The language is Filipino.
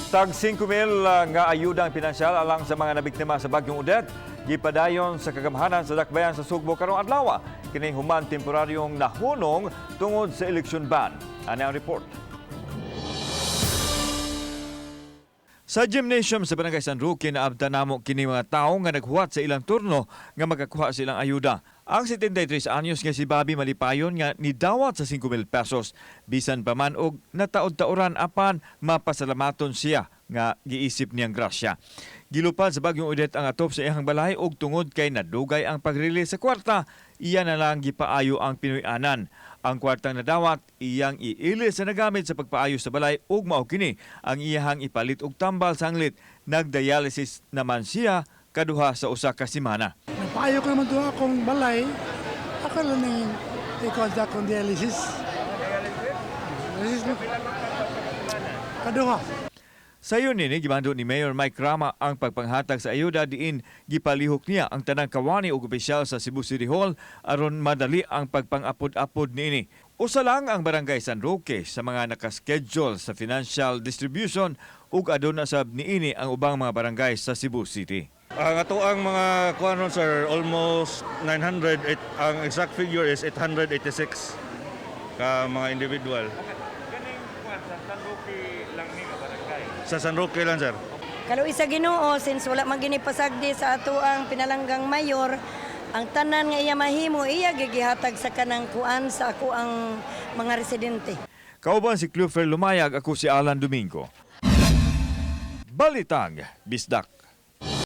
Tag 5,000 nga ayudang pinansyal alang sa mga nabiktima sa Bagyong Odette gipadayon sa kagamhanan sa dakbayan sa Sugbo karong adlaw. Kini human temporaryong nahunong tungod sa election ban. Ani ang report. Sa gymnasium sa Barangay San Roque naabtan namo kini mga tawo nga naghuwat sa ilang turno nga makakuha silang ayuda. Ang 73 anyos nga si Bobby Malipayon nga nidawat sa 5,000 pesos bisan pa man og nataod-taoran apan mapasalamaton siya nga giisip niyang grasya. Gilupad sa Bagyong Odette ang atop sa iyang balay og tungod kay nadugay ang pag-release sa kwarta, iya na lang gipaayo ang Pinoy-anan. Ang kwartang nadawat, iyang iilis sa nagamit sa pagpaayo sa balay ug mao kini ang iyahang ipalit og tambal sanglit. Nagdialysis naman siya kaduha sa usa ka semana. Napayo ko naman doon akong balay. Ako lang nang ikot sa akong dialysis. Kaduha. Sa yun nini, gimando ni Mayor Mike Rama ang pagpanghatag sa ayuda diin gipalihok niya ang tanang kawani ug opisyal sa Cebu City Hall aron madali ang pagpangapod-apod niini. Usa lang ang Barangay San Roque sa mga nakaschedule sa financial distribution ug aduna sab niini ang ubang mga barangay sa Cebu City. Ang ato ang mga kuanon sir almost 900, ang exact figure is 886 ka mga individual. Ganing sa San Roque lang ni barangay. Sa San Roque lang sir. Kalau isa Ginoo, since wala man gini pasagdi sa ato ang pinalanggang mayor, ang tanan nga iya mahimo, iya gigihatag sa kanang kuan sa ako ang mga residente. Kauban si Clover Lumayag, ako si Alan Domingo. Balitang Bisdak.